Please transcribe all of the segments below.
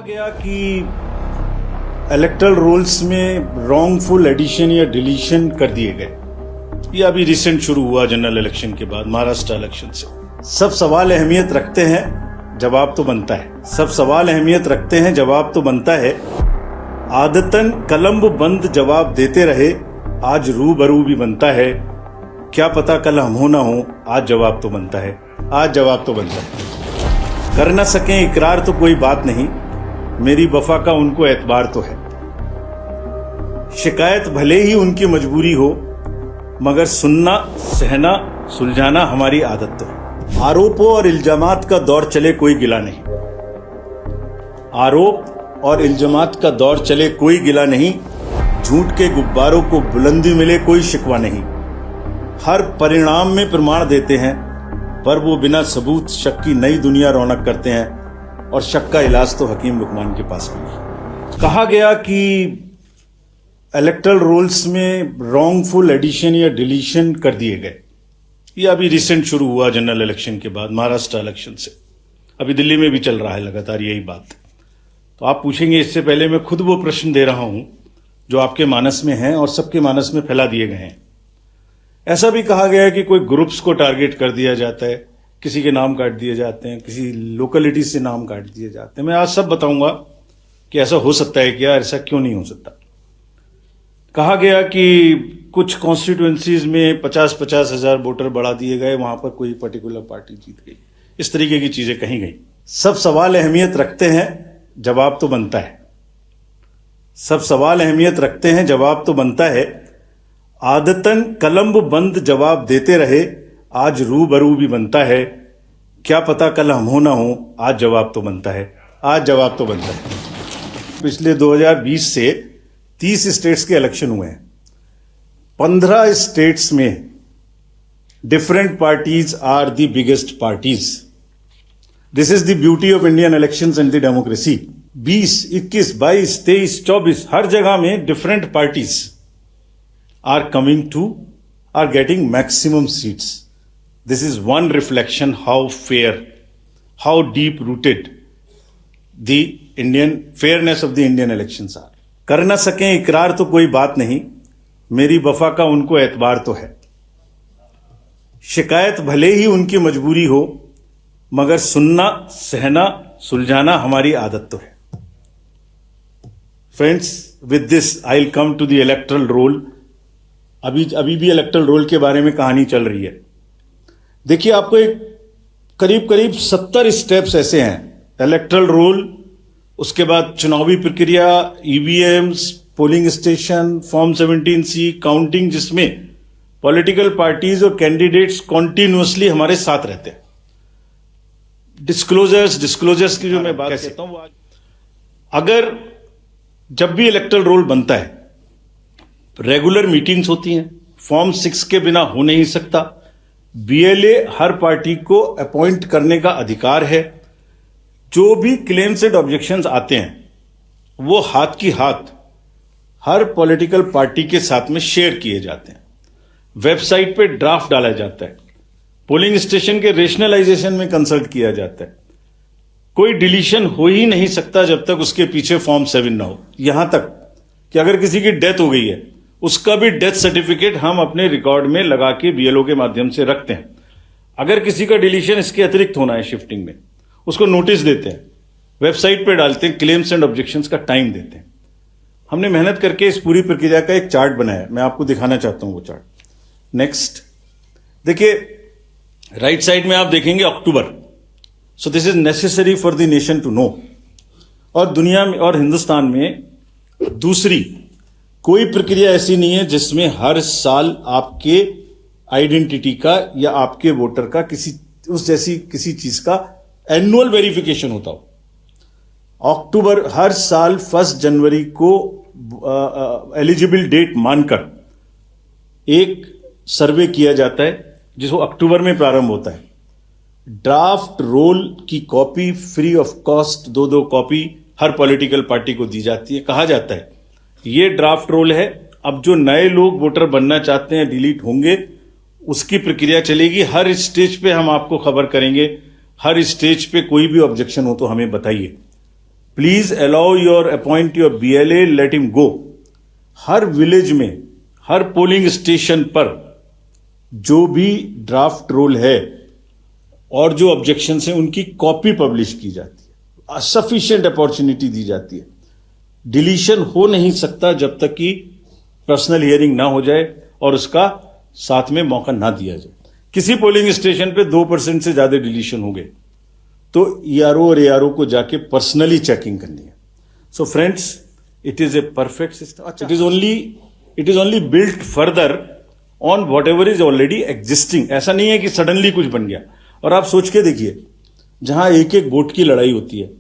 गया कि electoral rolls में रॉन्गफुल एडिशन या डिलीशन कर दिए गए। ये अभी रिसेंट शुरू हुआ जनरल इलेक्शन के बाद, महाराष्ट्र इलेक्शन से। सब सवाल अहमियत रखते हैं, जवाब तो बनता है। सब सवाल अहमियत रखते हैं, जवाब तो बनता है। आदतन कलम बंद जवाब देते रहे, आज रूबरू भी बनता है। क्या पता कल हम हो ना हो, आज जवाब तो बनता है। आज जवाब तो बनता है। कर न सकें इकरार तो कोई बात नहीं, मेरी वफा का उनको एतबार तो है। शिकायत भले ही उनकी मजबूरी हो, मगर सुनना, सहना, सुलझाना हमारी आदत तो है। आरोपों और इल्जामात का दौर चले, कोई गिला नहीं। आरोप और इल्जामात का दौर चले, कोई गिला नहीं। झूठ के गुब्बारों को बुलंदी मिले, कोई शिकवा नहीं। हर परिणाम में प्रमाण देते हैं, पर वो बिना सबूत शक की नई दुनिया रौनक करते हैं, और शक का इलाज तो हकीम लुकमान के पास भी है। कहा गया कि इलेक्टोरल रोल्स में रॉन्गफुल एडिशन या डिलीशन कर दिए गए। ये अभी रिसेंट शुरू हुआ जनरल इलेक्शन के बाद, महाराष्ट्र इलेक्शन से। अभी दिल्ली में भी चल रहा है लगातार यही बात। तो आप पूछेंगे, इससे पहले मैं खुद वो प्रश्न दे रहा हूं जो आपके मानस में हैं और सबके मानस में फैला दिए गए हैं। ऐसा भी कहा गया है कि कोई ग्रुप्स को टारगेट कर दिया जाता है, किसी के नाम काट दिए जाते हैं, किसी लोकेलिटी से नाम काट दिए जाते हैं। मैं आज सब बताऊंगा कि ऐसा हो सकता है क्या, ऐसा क्यों नहीं हो सकता। कहा गया कि कुछ कॉन्स्टिट्यूएंसीज में 50-50 हजार वोटर बढ़ा दिए गए, वहां पर कोई पर्टिकुलर पार्टी जीत गई। इस तरीके की चीजें कही गई। सब सवाल अहमियत रखते हैं, जवाब तो बनता है। सब सवाल अहमियत रखते हैं, जवाब तो बनता है। आदतन कलम बंद जवाब देते रहे, आज रूबरू भी बनता है। क्या पता कल हम हो ना हो, आज जवाब तो बनता है। आज जवाब तो बनता है। पिछले 2020 से 30 स्टेट्स के इलेक्शन हुए हैं। 15 स्टेट्स में different parties are the biggest parties. This is the beauty of Indian elections and the democracy. 20, 21, 22, 23, 24 हर जगह में different parties are getting maximum seats. This is one reflection how fair, how deep rooted the fairness of the Indian elections are. कर न सकें इकरार तो कोई बात नहीं, मेरी वफा का उनको एतबार तो है। शिकायत भले ही उनकी मजबूरी हो, मगर सुनना, सहना, सुलझाना हमारी आदत तो है। Friends, with this I'll come to the electoral roll. अभी भी इलेक्टोरल रोल के बारे में कहानी चल रही है। देखिए, आपको एक करीब 70 स्टेप्स ऐसे हैं। इलेक्टोरल रोल, उसके बाद चुनावी प्रक्रिया, EVMs, polling station, form 17C, counting, जिसमें पॉलिटिकल पार्टीज और कैंडिडेट्स कॉन्टिन्यूअसली हमारे साथ रहते हैं। डिस्क्लोजर्स की जो मैं बात करता हूं, अगर जब भी इलेक्टोरल रोल बनता है, रेगुलर मीटिंग्स होती हैं। फॉर्म 6 के बिना हो नहीं सकता। बीएलए हर पार्टी को अपॉइंट करने का अधिकार है। जो भी क्लेम्स एंड ऑब्जेक्शंस आते हैं, वो हाथ की हाथ हर पॉलिटिकल पार्टी के साथ में शेयर किए जाते हैं। वेबसाइट पे ड्राफ्ट डाला जाता है। पोलिंग स्टेशन के रेशनलाइजेशन में कंसल्ट किया जाता है। कोई डिलीशन हो ही नहीं सकता जब तक उसके पीछे फॉर्म 7 ना हो। यहां तक कि अगर किसी की डेथ हो गई है, उसका भी डेथ सर्टिफिकेट हम अपने रिकॉर्ड में लगा के बीएलओ के माध्यम से रखते हैं। अगर किसी का डिलीशन इसके अतिरिक्त होना है शिफ्टिंग में, उसको नोटिस देते हैं, वेबसाइट पे डालते हैं, क्लेम्स एंड ऑब्जेक्शंस का टाइम देते हैं। हमने मेहनत करके इस पूरी प्रक्रिया का एक चार्ट बनाया, मैं आपको दिखाना चाहता हूं वो चार्ट। नेक्स्ट देखिए, राइट साइड में आप देखेंगे October. So this is necessary for the nation to know. और दुनिया में और हिंदुस्तान में दूसरी कोई प्रक्रिया ऐसी नहीं है जिसमें हर साल आपके आइडेंटिटी का या आपके वोटर का किसी चीज का एनुअल वेरिफिकेशन होता हो। अक्टूबर, हर साल 1 जनवरी को एलिजिबल डेट मानकर एक सर्वे किया जाता है, जिसको अक्टूबर में प्रारंभ होता है। ड्राफ्ट रोल की copy free of cost 2 copy her political party को दी जाती है। कहा जाता है ये ड्राफ्ट रोल है, अब जो नए लोग वोटर बनना चाहते हैं डिलीट होंगे, उसकी प्रक्रिया चलेगी। हर स्टेज पे हम आपको खबर करेंगे, हर स्टेज पे कोई भी ऑब्जेक्शन हो तो हमें बताइए। Please allow your appoint your BLA, let him go. हर विलेज में, हर पोलिंग स्टेशन पर जो भी ड्राफ्ट रोल है और जो ऑब्जेक्शन है उनकी कॉपी पब्लिश की जाती है, सफिशिएंट अपॉर्चुनिटी दी जाती है। डिलीशन हो नहीं सकता जब तक कि पर्सनल हियरिंग ना हो जाए और उसका साथ में मौका ना दिया जाए। किसी पोलिंग स्टेशन पे 2% से ज्यादा डिलीशन हो गए तो ERO और ARO को जाके पर्सनली चेकिंग करनी है। So friends, it is a perfect system. It is only built further on what ever is already existing. ऐसा नहीं है कि सडनली कुछ बन गया। और आप सोच के देखिए, जहां एक एक वोट की लड़ाई होती है,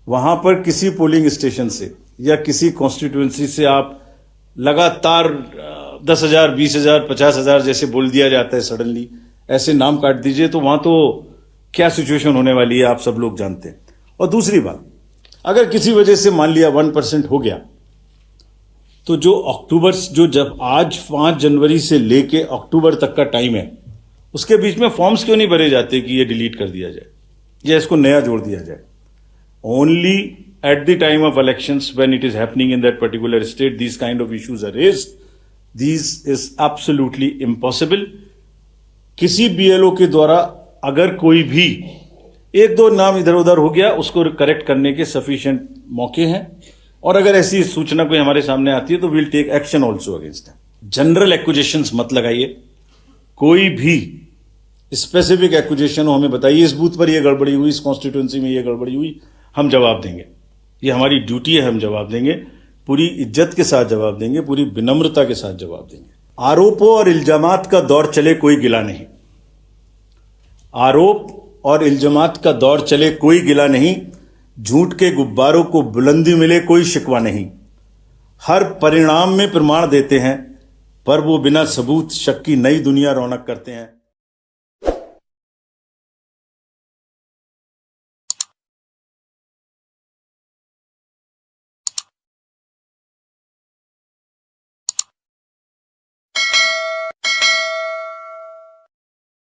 वहां पर किसी पोलिंग स्टेशन से या किसी कॉन्स्टिट्यूएंसी से आप लगातार 10,000, 20,000, 50,000 जैसे बोल दिया जाता है, सडनली ऐसे नाम काट दीजिए, तो वहां तो क्या सिचुएशन होने वाली है आप सब लोग जानते हैं। और दूसरी बात, अगर किसी वजह से मान लिया 1% हो गया, तो जो जब आज 5 जनवरी से लेके अक्टूबर तक का टाइम है, उसके बीच में फॉर्म्स क्यों नहीं भरे जाते कि ये डिलीट कर दिया जाए या इसको नया जोड़ दिया जाए? Only at the time of elections, when it is happening in that particular state, these kind of issues are raised. These is absolutely impossible. किसी BLO के द्वारा अगर कोई भी 1-2 नाम इधर उधर हो गया, उसको करेक्ट करने के सफिशिएंट मौके हैं। और अगर ऐसी सूचना कोई हमारे सामने आती है तो we'll take action also against them. General acquisitions मत लगाइए। कोई भी स्पेसिफिक एक्विजिशन हो हमें बताइए, इस बूथ पर ये गड़बड़ी हुई, इस कॉन्स्टिट्यूएंसी में ये गड़बड़ी हुई, हम जवाब देंगे। ये हमारी ड्यूटी है, हम जवाब देंगे, पूरी इज्जत के साथ जवाब देंगे, पूरी विनम्रता के साथ जवाब देंगे। आरोपों और इल्जामात का दौर चले, कोई गिला नहीं। आरोप और इल्जामात का दौर चले, कोई गिला नहीं। झूठ के गुब्बारों को बुलंदी मिले, कोई शिकवा नहीं। हर परिणाम में प्रमाण देते हैं, पर वो बिना सबूत शक की नई दुनिया रौनक करते हैं।